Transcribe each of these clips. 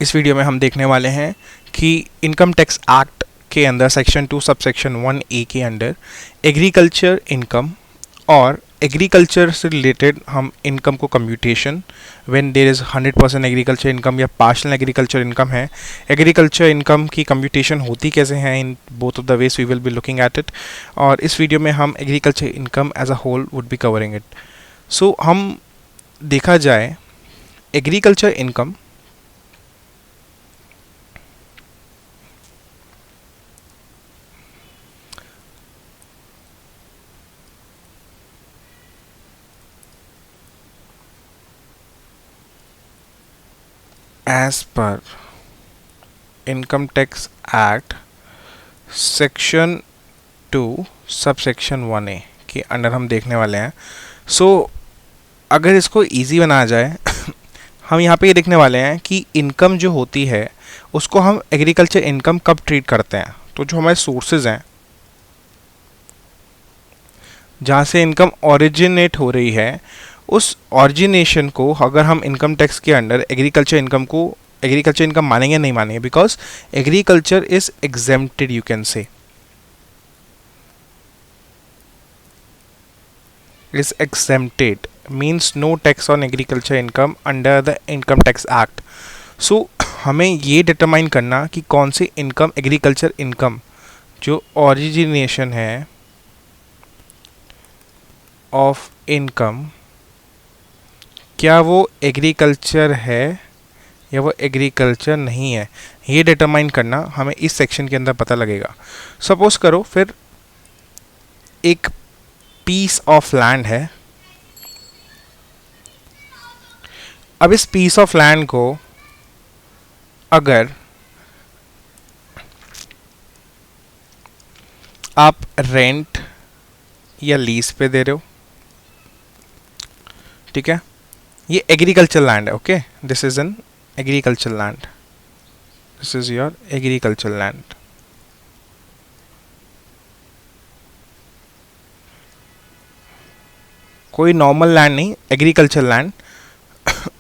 इस वीडियो में हम देखने वाले हैं कि इनकम टैक्स एक्ट के अंदर सेक्शन 2 सब सेक्शन 1A के अंडर एग्रीकल्चर इनकम और एग्रीकल्चर से रिलेटेड हम इनकम को computation when there is 100% agriculture income या पार्शियल एग्रीकल्चर इनकम है, एग्रीकल्चर इनकम की कम्प्यूटेशन होती कैसे हैं, in both of the ways we will be looking at it. और इस वीडियो में हम agriculture income as a whole would be covering it. So हम देखा जाए agriculture income as per income tax act section 2 सब सेक्शन 1A के under हम देखने वाले हैं। सो अगर इसको इजी बनाया जाए हम यहाँ पे ये देखने वाले हैं कि इनकम जो होती है उसको हम एग्रीकल्चर इनकम कब ट्रीट करते हैं। तो जो हमारे सोर्सेज हैं जहाँ से इनकम ओरिजिनेट हो रही है, उस ऑरिजिनेशन को अगर हम इनकम टैक्स के अंडर एग्रीकल्चर इनकम मानेंगे नहीं मानेंगे, because agriculture is exempted, you can say is exempted means no tax on agriculture income under the income tax act। so हमें ये डिटरमाइन करना कि कौन सी इनकम एग्रीकल्चर इनकम जो ओरिजिनेशन है ऑफ इनकम, क्या वो एग्रीकल्चर है या वो एग्रीकल्चर नहीं है, ये डिटरमाइन करना हमें इस सेक्शन के अंदर पता लगेगा। सपोज करो फिर एक पीस ऑफ लैंड है। अब इस पीस ऑफ लैंड को अगर आप रेंट या लीज पे दे रहे हो, ठीक है, ये एग्रीकल्चर लैंड है। Okay, this is an agriculture land, this is your agriculture land. कोई नॉर्मल लैंड नहीं, एग्रीकल्चर लैंड,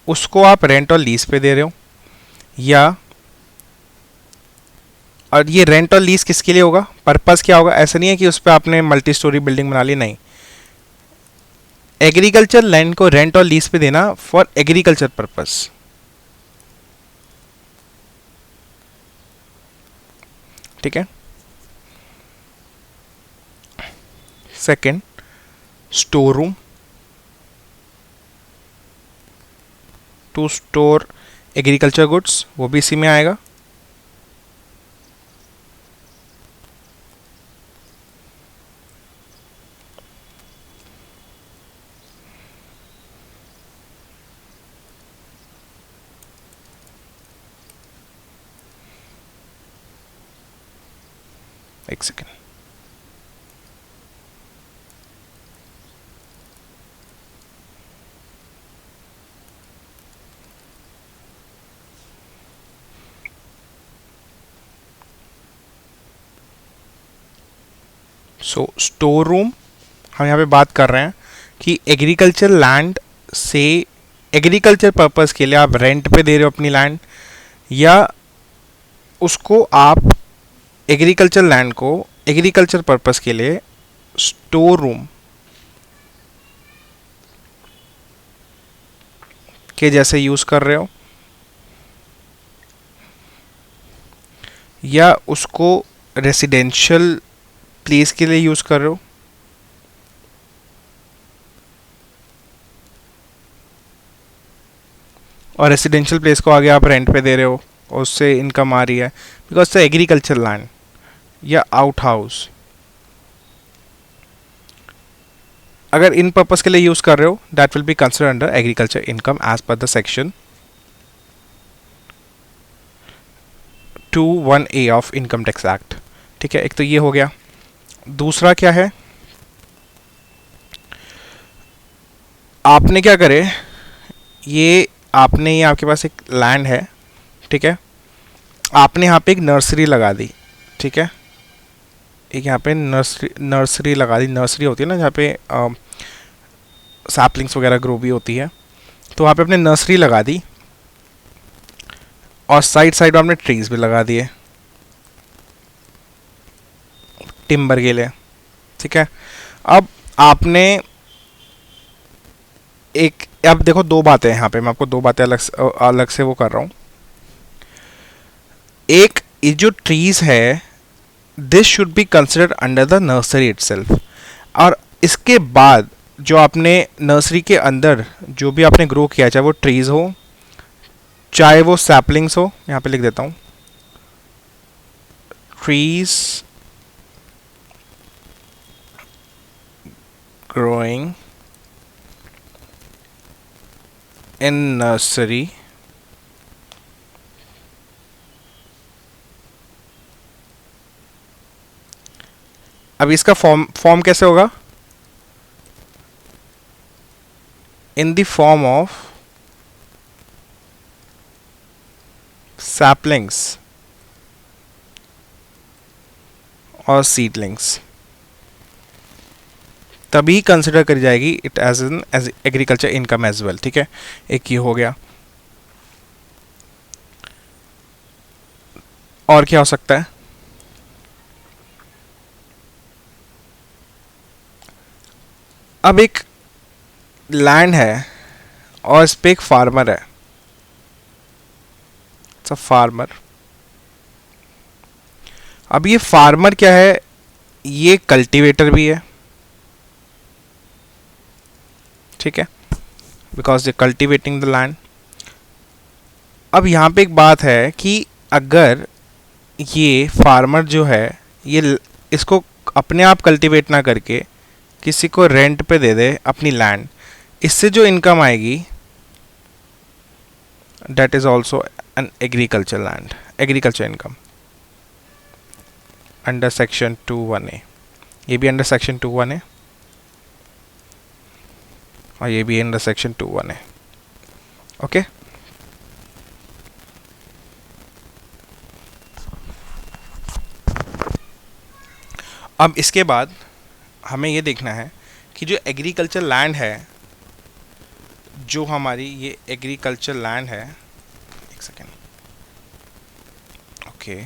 उसको आप रेंट और लीज पे दे रहे हो, या और ये रेंट और लीज किसके लिए होगा, पर्पस क्या होगा। ऐसा नहीं है कि उस पर आपने मल्टी स्टोरी बिल्डिंग बना ली, नहीं, एग्रीकल्चर लैंड को रेंट और लीज पे देना फॉर एग्रीकल्चर पर्पस। ठीक है। Second, store room to store agriculture goods, वो भी इसी में आएगा। एक सेकेंड, सो स्टोर रूम हम यहाँ पे बात कर रहे हैं कि एग्रीकल्चर लैंड से एग्रीकल्चर पर्पस के लिए आप रेंट पे दे रहे हो अपनी लैंड, या उसको आप एग्रीकल्चर लैंड को एग्रीकल्चर पर्पस के लिए स्टोर रूम के जैसे यूज कर रहे हो, या उसको रेसिडेंशियल प्लेस के लिए यूज कर रहे हो, और रेसिडेंशियल प्लेस को आगे आप रेंट पे दे रहे हो और उससे इनकम आ रही है बिकॉज से एग्रीकल्चर लैंड या आउट हाउस। अगर इन पर्पस के लिए यूज कर रहे हो, that will be consider under agriculture income as per the section 2(1)(a) of income tax act. ठीक है, एक तो ये हो गया। दूसरा क्या है, आपने क्या करे, ये आपके पास एक लैंड है, ठीक है, आपने यहाँ पे एक नर्सरी लगा दी, ठीक है, एक यहाँ पे नर्सरी लगा दी। नर्सरी होती है ना जहाँ पे सैपलिंग्स वगैरह ग्रो भी होती है, तो वहाँ पे आपने नर्सरी लगा दी। और साइड साइड में आपने ट्रीज भी लगा दिए टिम्बर के लिए, ठीक है। अब आपने एक, अब देखो दो बातें हैं यहाँ पे, मैं आपको दो बातें अलग से वो कर रहा हूँ। एक, ये जो ट्रीज है this should be considered under the nursery itself, और इसके बाद जो आपने नर्सरी के अंदर जो भी आपने ग्रो किया, चाहे वो ट्रीज हो चाहे वो सैपलिंग्स हो, यहाँ पे लिख देता हूँ ट्रीज ग्रोइंग इन नर्सरी अब इसका फॉर्म कैसे होगा, in the form of saplings और सीडलिंग्स, तभी कंसिडर करी जाएगी it as an as agriculture income as well, ठीक है। एक ये हो गया। और क्या हो सकता है, अब एक लैंड है और इस पे एक फार्मर है, फार्मर। अब ये फार्मर क्या है, ये कल्टीवेटर भी है, ठीक है, because they cultivating the land. अब यहाँ पे एक बात है कि अगर ये फार्मर जो है ये इसको अपने आप कल्टीवेट ना करके किसी को रेंट पे दे दे अपनी लैंड, इससे जो इनकम आएगी that is also an agriculture land, agriculture income under section 21A, ये भी अंडर सेक्शन 21A और ये भी अंडर सेक्शन 21A, ओके। अब इसके बाद हमें ये देखना है कि जो एग्रीकल्चर लैंड है, जो हमारी ये एग्रीकल्चर लैंड है, एक सेकेंड, ओके,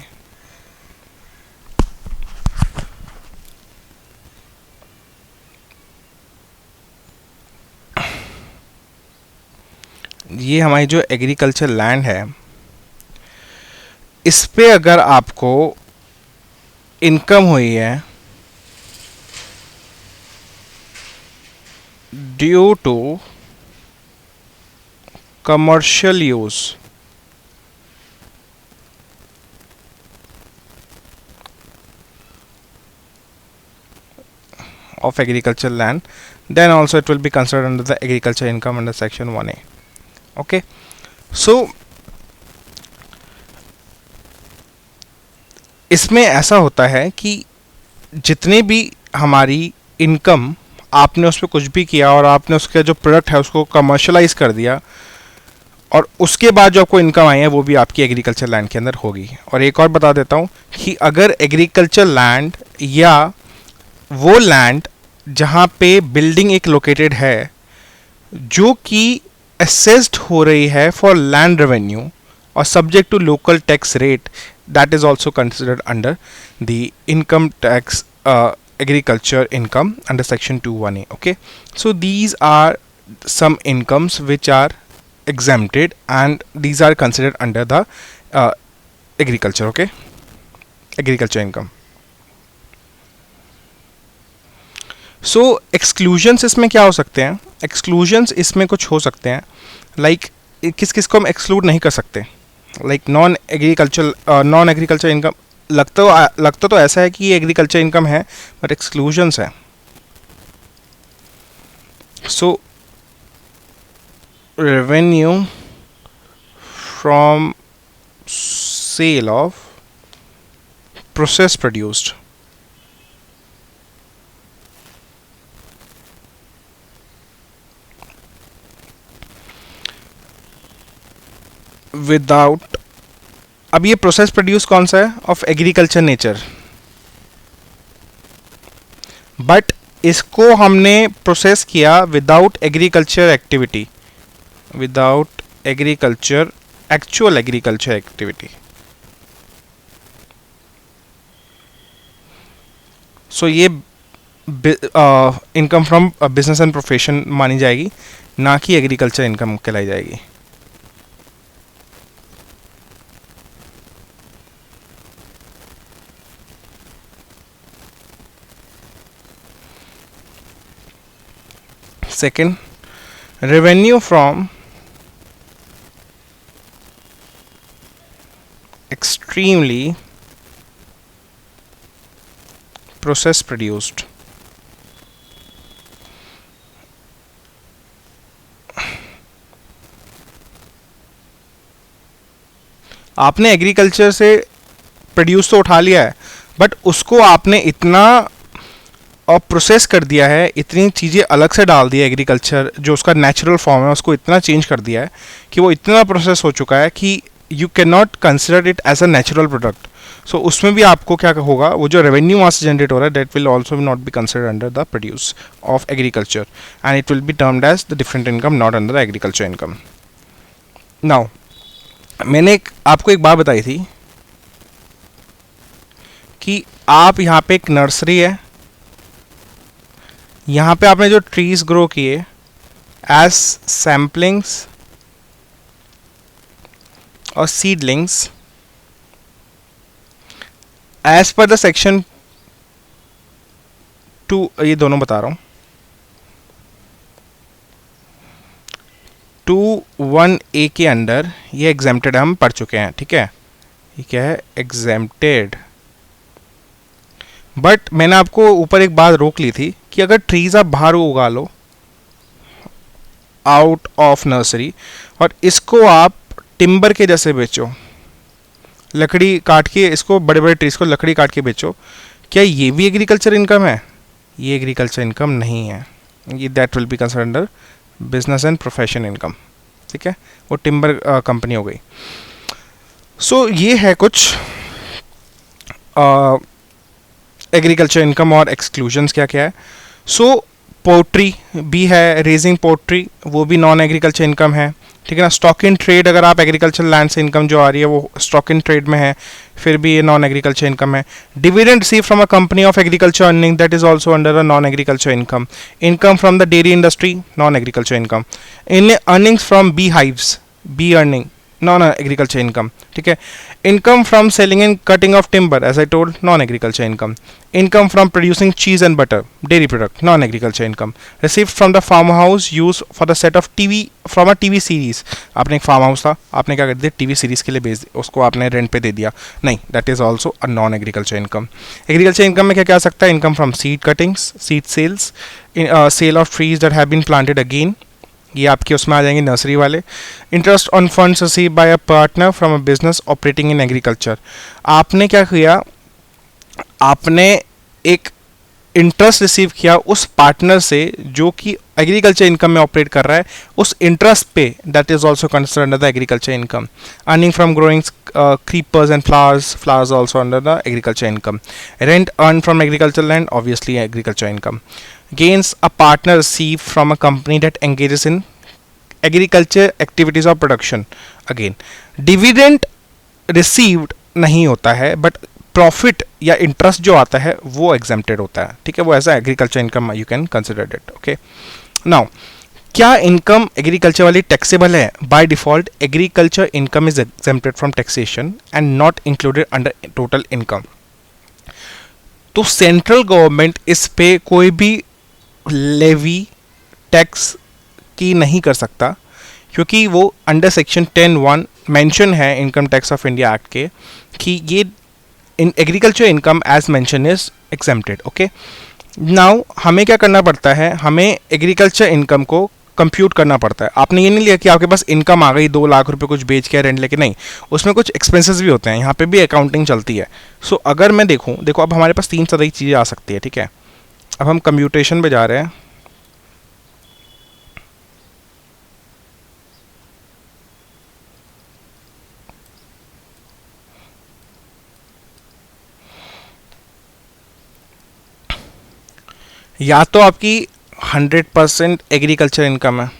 ये हमारी जो एग्रीकल्चर लैंड है, इस पे अगर आपको इनकम हुई है due to commercial use of agricultural land, then also it will be considered under the agriculture income under section 1A, okay. So इसमें ऐसा होता है कि जितने भी हमारी इनकम, आपने उस पर कुछ भी किया और आपने उसका जो प्रोडक्ट है उसको कमर्शलाइज कर दिया, और उसके बाद जो आपको इनकम आई है वो भी आपकी एग्रीकल्चर लैंड के अंदर होगी। और एक और बता देता हूँ कि अगर एग्रीकल्चर लैंड या वो लैंड जहाँ पे बिल्डिंग एक लोकेटेड है जो कि असेस्ड हो रही है फॉर लैंड रेवेन्यू और subject to local tax rate, that is also considered under the income tax agriculture income under section 21A, okay. So these are some incomes which are exempted and these are considered under the agriculture, okay, agriculture income. So exclusions इसमें क्या हो सकते हैं, exclusions इसमें कुछ हो सकते हैं, like किस किस को हम exclude नहीं कर सकते, like नॉन एग्रीकल्चर इनकम। लगता तो ऐसा है कि ये एग्रीकल्चर इनकम है बट एक्सक्लूजन्स है। So revenue from sale of process produced, without, अब ये प्रोसेस प्रोड्यूस कौन सा है, ऑफ एग्रीकल्चर नेचर, बट इसको हमने प्रोसेस किया without agriculture activity, without agriculture actual agriculture activity. So ये income from business and profession मानी जाएगी, ना कि एग्रीकल्चर इनकम कहलाई जाएगी। Second, revenue from extremely process produced। आपने एग्रीकल्चर से प्रोड्यूस तो उठा लिया है, बट उसको आपने इतना और प्रोसेस कर दिया है, इतनी चीज़ें अलग से डाल दी है, एग्रीकल्चर जो उसका नेचुरल फॉर्म है उसको इतना चेंज कर दिया है कि वो इतना प्रोसेस हो चुका है कि you can not consider it as a natural product. So उसमें भी आपको क्या होगा, वो जो रेवेन्यू वहाँ से जनरेट हो रहा है that will also not be consider under the produce of agriculture and it will be termed as the different income, not under the agriculture income. Now मैंने आपको एक बात बताई थी कि आप यहाँ पे एक नर्सरी है, यहाँ पे आपने जो ट्रीज ग्रो किए एज सैम्पलिंग्स और seedlings as per the section 2, ये दोनों बता रहा हूं, 2(1)(a) के अंडर ये एग्जेम्प्टेड हम पढ़ चुके हैं, ठीक है। ये क्या है, एग्जेम्प्टेड। बट मैंने आपको ऊपर एक बात रोक ली थी कि अगर ट्रीज आप बाहर उगा लो आउट ऑफ नर्सरी और इसको आप टिम्बर के जैसे बेचो, लकड़ी काट के, इसको बड़े बड़े ट्रीज को लकड़ी काट के बेचो, क्या ये भी एग्रीकल्चर इनकम है? ये एग्रीकल्चर इनकम नहीं है, ये that will be considered under business and profession income, ठीक है। वो टिम्बर कंपनी हो गई। सो ये है कुछ एग्रीकल्चर इनकम और एक्सक्लूजन्स क्या क्या है। सो पोल्ट्री भी है, रेजिंग पोल्ट्री वो भी नॉन एग्रीकल्चर इनकम है, ठीक है ना। स्टॉक इन ट्रेड, अगर आप एग्रीकल्चर लैंड से इनकम जो आ रही है वो स्टॉक इन ट्रेड में है, फिर भी ये नॉन एग्रीकल्चर इनकम है। Dividend receive from a company of agriculture earning, that is also under a non agriculture income. Income from the dairy industry, non agriculture income. In earnings from bee hives, bee earning, non agriculture income, ठीक है। Income from selling and cutting of timber, as I told, non agriculture income. Income from producing cheese and butter, dairy product, non agriculture income. Received from the farm house use for the set of TV, from a TV series. आपने एक farm house था, आपने क्या कर दिया, TV series के लिए बेच दिया, उसको आपने रेंट पे दे दिया, नहीं, that is also a non agriculture income. Agriculture income में क्या क्या आ सकता है, income from seed cuttings, seed sales, sale of trees that have been planted again, ये आपके उसमें आ जाएंगे नर्सरी वाले। Interest on funds receive by a partner from a business operating in agriculture. आपने क्या किया, आपने एक इंटरेस्ट रिसीव किया उस पार्टनर से जो कि एग्रीकल्चर इनकम में ऑपरेट कर रहा है, उस इंटरेस्ट पे, that is also considered under the agriculture income. Earning from growing creepers and flowers also under the agriculture income. Rent earned from agricultural land, obviously agriculture income. Gains a partner received from a company that engages in agriculture activities of production, again dividend received नहीं होता है, but profit या interest जो आता है वो exempted होता है, ठीक है। वो ऐसा agriculture income you can consider it, okay. Now क्या इनकम एग्रीकल्चर वाली टैक्सेबल है? By default agriculture income is exempted from taxation and not included under total income. तो सेंट्रल गवर्नमेंट इस पे कोई भी लेवी टैक्स की नहीं कर सकता, क्योंकि वो अंडर सेक्शन 10(1) मेंशन है income tax of India act के कि ये in agriculture income as mention is exempted, okay. Now हमें क्या करना पड़ता है, हमें एग्रीकल्चर इनकम को कंप्यूट करना पड़ता है। आपने ये नहीं लिया कि आपके पास इनकम आ गई 2 लाख रुपए कुछ बेच के रेंट लेके, नहीं, उसमें कुछ एक्सपेंसेस भी होते हैं, यहाँ पे भी अकाउंटिंग चलती है। सो अगर मैं देखो अब हमारे पास 3 तरह की चीज़ें आ सकती है, ठीक है। अब हम कंप्यूटेशन पे जा रहे हैं। या तो आपकी 100% एग्रीकल्चर इनकम है,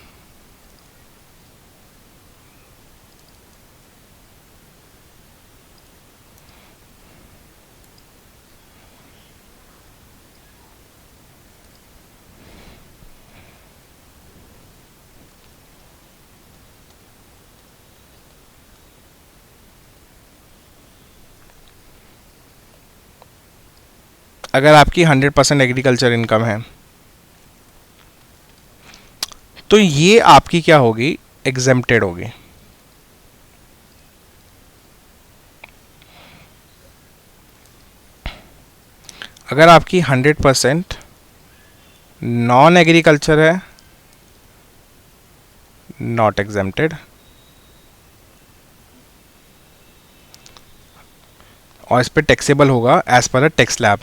अगर आपकी 100% एग्रीकल्चर इनकम है तो ये आपकी क्या होगी, एग्जेम्प्टेड होगी। अगर आपकी 100% नॉन एग्रीकल्चर है, नॉट एग्जेम्प्टेड। और इस पे टैक्सेबल होगा as per a tax slab,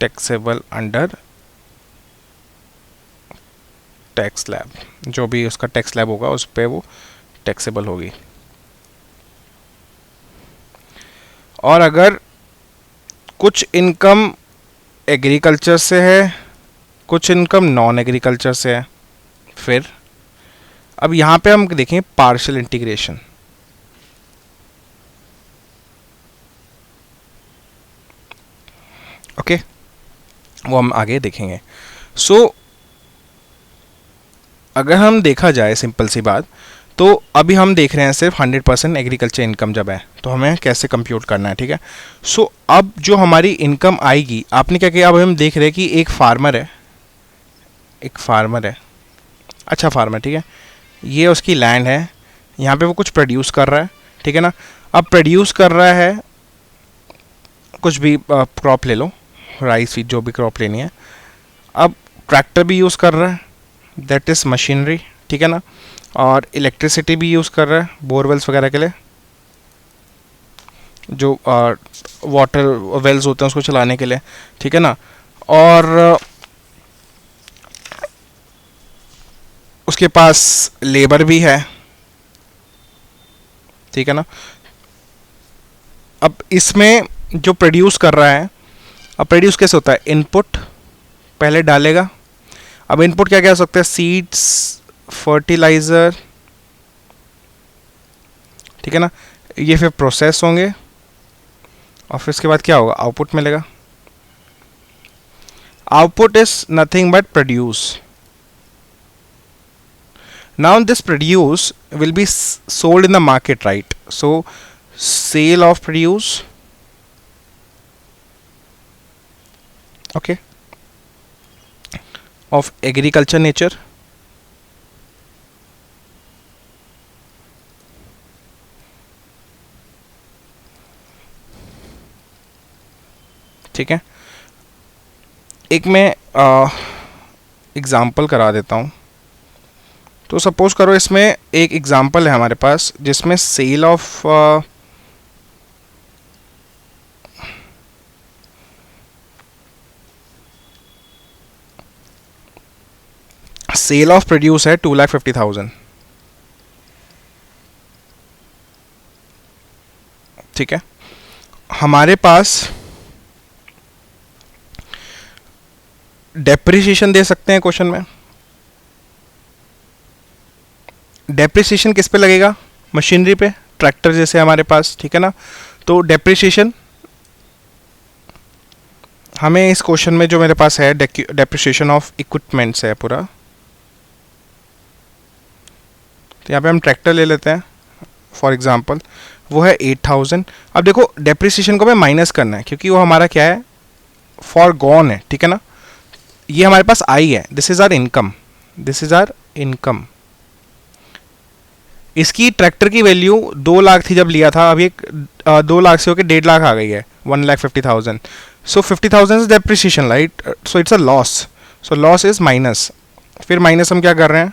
taxable under tax slab, जो भी उसका टैक्स स्लैब होगा उस पे वो टैक्सेबल होगी। और अगर कुछ इनकम एग्रीकल्चर से है, कुछ इनकम नॉन एग्रीकल्चर से है, फिर अब यहाँ पे हम देखें पार्शियल इंटीग्रेशन। ओके, वो हम आगे देखेंगे। सो अगर हम देखा जाए सिंपल सी बात, तो अभी हम देख रहे हैं सिर्फ 100% एग्रीकल्चर इनकम जब है तो हमें कैसे कंप्यूट करना है, ठीक है। सो अब जो हमारी इनकम आएगी, आपने क्या किया, अब हम देख रहे हैं कि एक फार्मर है, एक फार्मर है, अच्छा फार्मर, ठीक है, ये उसकी लैंड है, यहाँ पे वो कुछ प्रोड्यूस कर रहा है, ठीक है ना। अब प्रोड्यूस कर रहा है कुछ भी क्रॉप ले लो, राइस जो भी क्रॉप लेनी है। अब ट्रैक्टर भी यूज़ कर रहा है, दैट इज़ मशीनरी, ठीक है ना। और इलेक्ट्रिसिटी भी यूज़ कर रहा है बोरवेल्स वगैरह के लिए, जो वाटर वेल्स होते हैं उसको चलाने के लिए, ठीक है ना। और उसके पास लेबर भी है, ठीक है ना। अब इसमें जो प्रोड्यूस कर रहा है, अब प्रोड्यूस कैसे होता है, इनपुट पहले डालेगा। अब इनपुट क्या क्या हो सकता है, सीड्स, फर्टिलाइज़र, ठीक है ना। ये फिर प्रोसेस होंगे और फिर इसके बाद क्या होगा, आउटपुट मिलेगा। Output is nothing but produce. Now this produce will be sold in the market, right. So sale of produce, okay, of agriculture nature, ठीक है। एक मैं एग्ज़ाम्पल करा देता हूँ। तो सपोज करो इसमें एक एग्ज़ाम्पल है हमारे पास जिसमें sale of sale of produce है 2,50,000, ठीक है। हमारे पास डेप्रिसिएशन दे सकते हैं क्वेश्चन में। डेप्रिसिएशन किस पे लगेगा, मशीनरी पे, ट्रैक्टर जैसे हमारे पास, ठीक है ना। तो डेप्रिसिएशन हमें इस क्वेश्चन में जो मेरे पास है, डेप्रिसिएशन ऑफ इक्विपमेंट्स है पूरा। तो यहाँ पे हम ट्रैक्टर ले लेते हैं फॉर एग्जांपल, वो है 8,000। अब देखो डेप्रिसिएशन को हमें माइनस करना है क्योंकि वो हमारा क्या है, फॉर गॉन है, ठीक है ना। ये हमारे पास आई है, this is our income, this is our income. इसकी ट्रैक्टर की वैल्यू 2 लाख थी जब लिया था, अभी 2 लाख से होकर 1.5 लाख आ गई है, 1,50,000। सो 50,000 is depreciation, right. So it's a loss, so loss is minus. फिर माइनस हम क्या कर रहे हैं,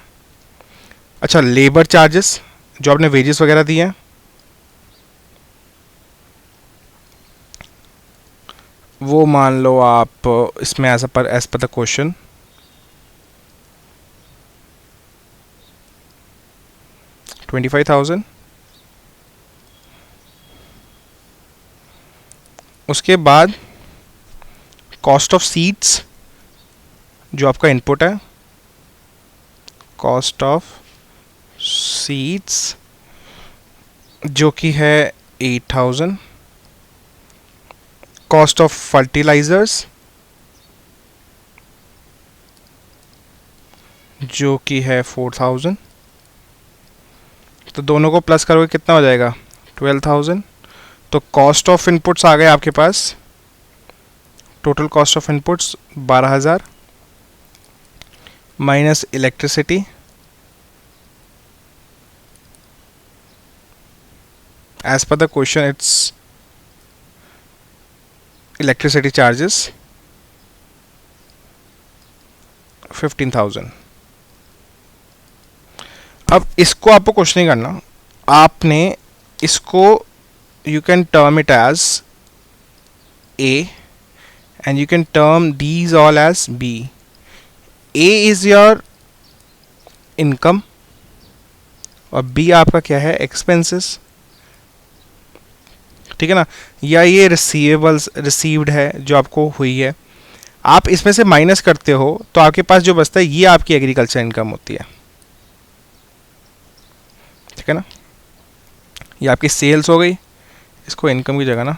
अच्छा लेबर चार्जेस जो आपने वेजेस वगैरह दिए हैं, वो मान लो आप इसमें एज पर द क्वेश्चन 25,000। उसके बाद कॉस्ट ऑफ सीड्स जो आपका इनपुट है, कॉस्ट ऑफ सीड्स जो कि है 8,000, कॉस्ट ऑफ फर्टिलाइजर्स जो कि है 4,000। तो दोनों को प्लस करोगे कितना हो जाएगा, 12,000। तो कॉस्ट ऑफ इनपुट्स आ गए आपके पास, total cost of inputs 12,000 minus electricity as per the question it's electricity charges 15,000। अब इसको आपको कुछ नहीं करना, आपने इसको you can term it as A and you can term these all as B। A is your income और B आपका क्या है, expenses, ठीक है ना, या ये रिसीवेबल्स रिसीव्ड है जो आपको हुई है, आप इसमें से माइनस करते हो तो आपके पास जो बचता है ये आपकी एग्रीकल्चर इनकम होती है, ठीक है ना। ये आपकी सेल्स हो गई, इसको इनकम की जगह ना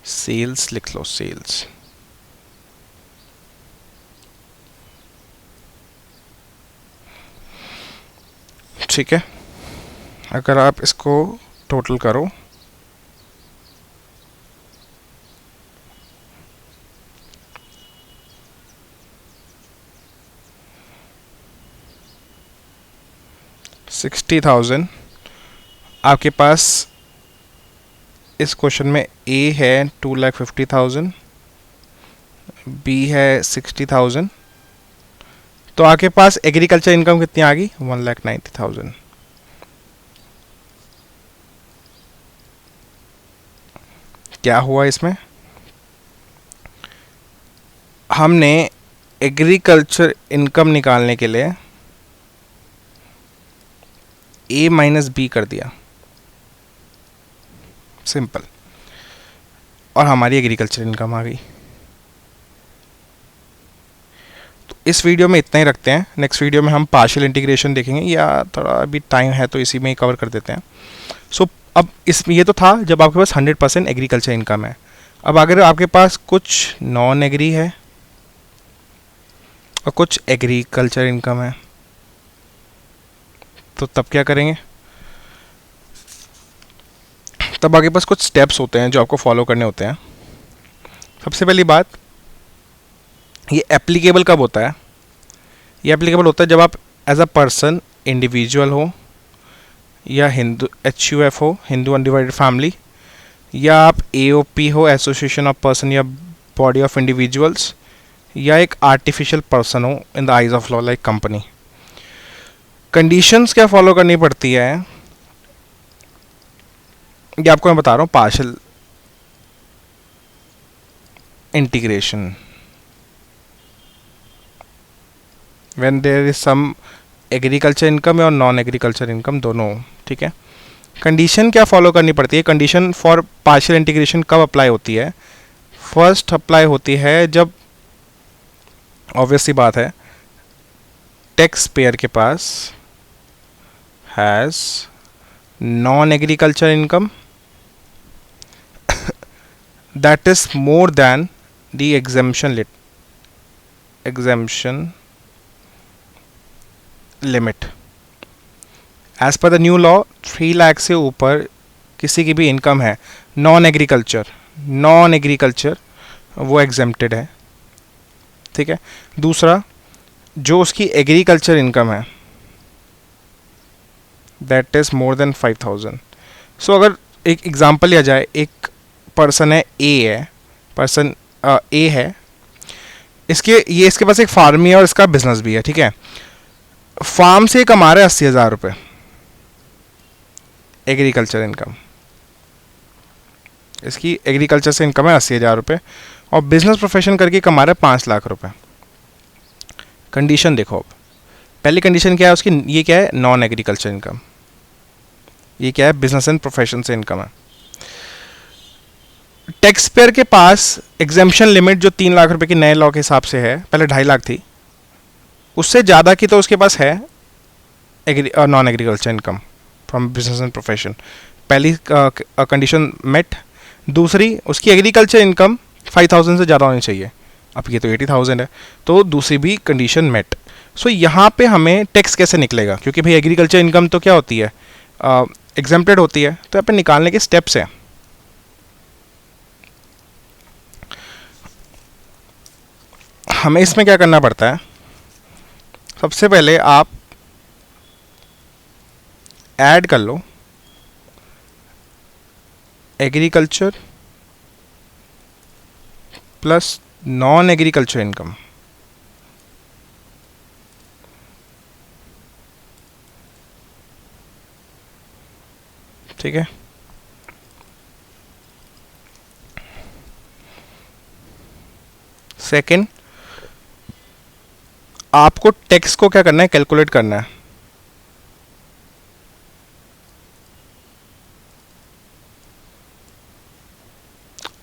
सेल्स लिख लो, सेल्स। ठीक है, अगर आप इसको टोटल करो $60,000, आपके पास इस क्वेश्चन में A है 2,50,000, B है 60,000, तो आपके पास एग्रीकल्चर इनकम कितनी आ गई, 1,90,000। क्या हुआ इसमें, हमने एग्रीकल्चर इनकम निकालने के लिए A माइनस बी कर दिया, सिंपल, और हमारी एग्रीकल्चर इनकम आ गई। तो इस वीडियो में इतना ही रखते हैं, नेक्स्ट वीडियो में हम पार्शियल इंटीग्रेशन देखेंगे, या थोड़ा अभी टाइम है तो इसी में ही कवर कर देते हैं। सो अब इसमें ये तो था जब आपके पास 100% एग्रीकल्चर इनकम है। अब अगर आपके पास कुछ नॉन एग्री है और कुछ एग्रीकल्चर इनकम है तो तब क्या करेंगे, तब आपके पास कुछ स्टेप्स होते हैं जो आपको फॉलो करने होते हैं। सबसे पहली बात, ये एप्लीकेबल कब होता है, ये एप्लीकेबल होता है जब आप एज अ पर्सन इंडिविजुअल हो, या हिंदू HUF हो, हिंदू अनडिवाइडेड फैमिली, या आप AOP हो, एसोसिएशन ऑफ पर्सन या बॉडी ऑफ इंडिविजुअल्स, या एक आर्टिफिशियल पर्सन हो in the eyes of law like company. Conditions क्या फॉलो करनी पड़ती है ये आपको मैं बता रहा हूँ। Partial integration, when there is some agriculture income और नॉन एग्रीकल्चर इनकम दोनों, ठीक है। कंडीशन क्या फॉलो करनी पड़ती है, कंडीशन फॉर पार्शियल इंटीग्रेशन कब अप्लाई होती है, फर्स्ट अप्लाई होती है जब ऑब्वियस सी बात है टैक्स पेयर के पास has non agriculture income that is more than the exemption limit as per the new law। 3 lakh से ऊपर किसी की भी इनकम है नॉन एग्रीकल्चर वो एग्जेम्प्टेड है, ठीक है। दूसरा, जो उसकी एग्रीकल्चर इनकम है दैट इज मोर देन 5,000। सो अगर एक एग्जांपल लिया जाए, एक पर्सन है पर्सन ए है, इसके पास एक फार्म है और इसका बिजनेस भी है, ठीक है। फार्म से कमा रहा है 80,000 रुपये एग्रीकल्चर इनकम, इसकी एग्रीकल्चर से इनकम है 80,000 रुपये, और बिजनेस प्रोफेशन करके कमा रहा है 5 लाख रुपये। कंडीशन देखो, अब पहली कंडीशन क्या है उसकी, ये क्या है, नॉन एग्रीकल्चर इनकम, ये क्या है, बिजनेस एंड प्रोफेशन से इनकम है। टैक्स पेयर के पास एग्जेम्पशन लिमिट जो 3 लाख रुपए की नए लॉ के हिसाब से है, पहले 2.5 लाख थी, उससे ज़्यादा की तो उसके पास है non agriculture income from business and profession. पहली कंडीशन मेट। दूसरी, उसकी एग्रीकल्चर इनकम 5,000 से ज़्यादा होनी चाहिए, अब ये तो 80,000 है, तो दूसरी भी कंडीशन मेट। सो यहाँ पे हमें टैक्स कैसे निकलेगा, क्योंकि भाई एग्रीकल्चर इनकम तो क्या होती है, एग्जेम्प्टेड होती है, तो यहाँ पे निकालने के स्टेप्स हैं। हमें इसमें क्या करना पड़ता है, सबसे पहले आप ऐड कर लो agriculture plus non agriculture income. ठीक है, सेकंड आपको टैक्स को क्या करना है, कैलकुलेट करना है।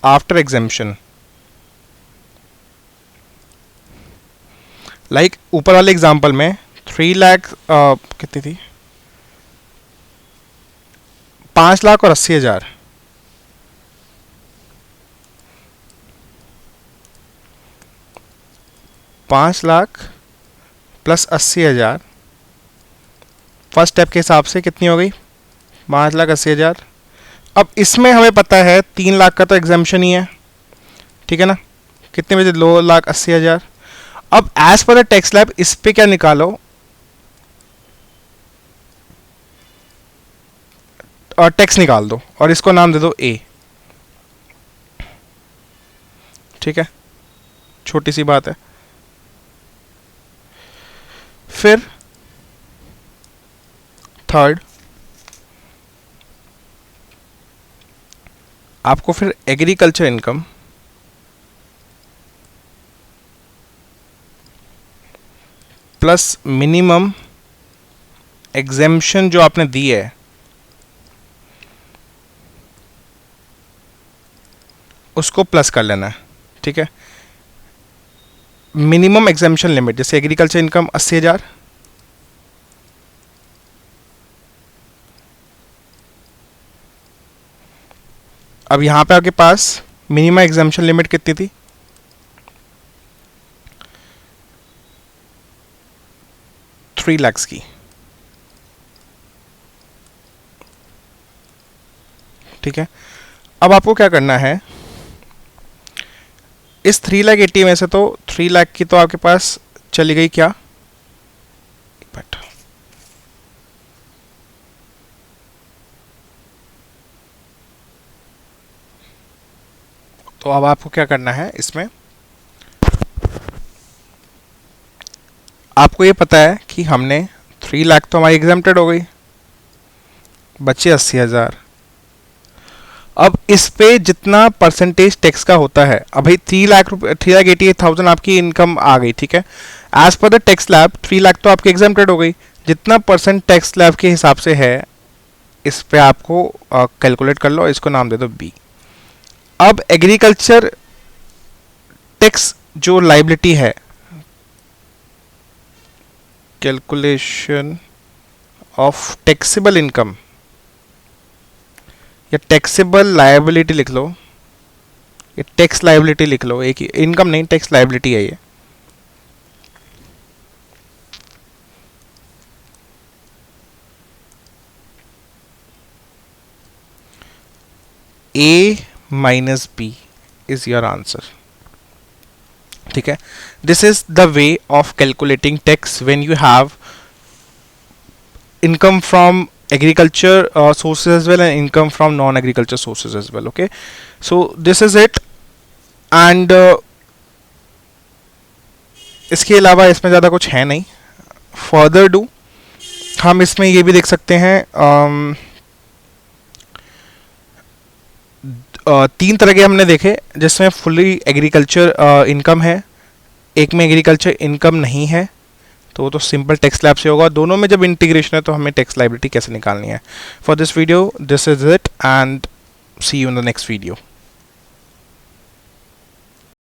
आफ्टर एग्जेम्पशन, लाइक ऊपर वाले एग्जांपल में 3 लाख कितनी थी, 5 लाख और 80,000। 5 लाख प्लस 80,000 फर्स्ट स्टेप के हिसाब से कितनी हो गई, 5,80,000। अब इसमें हमें पता है 3 लाख का तो एग्जाम्पशन ही है, ठीक है ना, कितने बजे, 2,80,000। अब as per the tax slab इस पे क्या निकालो, और टैक्स निकाल दो और इसको नाम दे दो ए। ठीक है, छोटी सी बात है। फिर थर्ड, आपको फिर agriculture income plus minimum exemption जो आपने दी है उसको प्लस कर लेना है। ठीक है, मिनिमम एग्जेम्पशन लिमिट, जैसे एग्रीकल्चर इनकम 80,000, अब यहां पे आपके पास मिनिमम एग्जेम्पशन लिमिट कितनी थी, 3 लाख की। ठीक है, अब आपको क्या करना है, इस 3,80,000 में से तो 3 लाख की तो आपके पास चली गई क्या, तो अब आपको क्या करना है, इसमें आपको ये पता है कि हमने 3 लाख तो हमारी एग्जेम्प्टेड हो गई, बचे 80,000। अब इस पे जितना परसेंटेज टैक्स का होता है, अब भाई 3,88,000 आपकी इनकम आ गई, ठीक है, as per the tax slab 3 lakh तो आपकी एग्जेम्प्टेड हो गई, जितना परसेंट टैक्स स्लैब के हिसाब से है इस पे आपको कैलकुलेट कर लो, इसको नाम दे दो बी। अब एग्रीकल्चर टैक्स जो लाइबिलिटी है, कैलकुलेशन ऑफ टैक्सेबल इनकम या टैक्सेबल लायबिलिटी लिख लो, ये टैक्स लायबिलिटी लिख लो, एक ही, इनकम नहीं, टैक्स लायबिलिटी है ये। A minus B is your answer। ठीक है, this is the way of calculating tax when you have income from agriculture sources as well and income from non-agriculture sources as well। okay, so this is it and इसके अलावा इसमें ज़्यादा कुछ है नहीं। Further do हम इसमें ये भी देख सकते हैं, 3 तरह के हमने देखे जिसमें फुली एग्रीकल्चर इनकम है, एक में एग्रीकल्चर इनकम नहीं है, तो वो तो सिंपल टैक्स स्लैब से होगा। दोनों में जब इंटीग्रेशन है तो हमें टैक्स लायबिलिटी कैसे निकालनी है। For this video this is it and see you in the next video.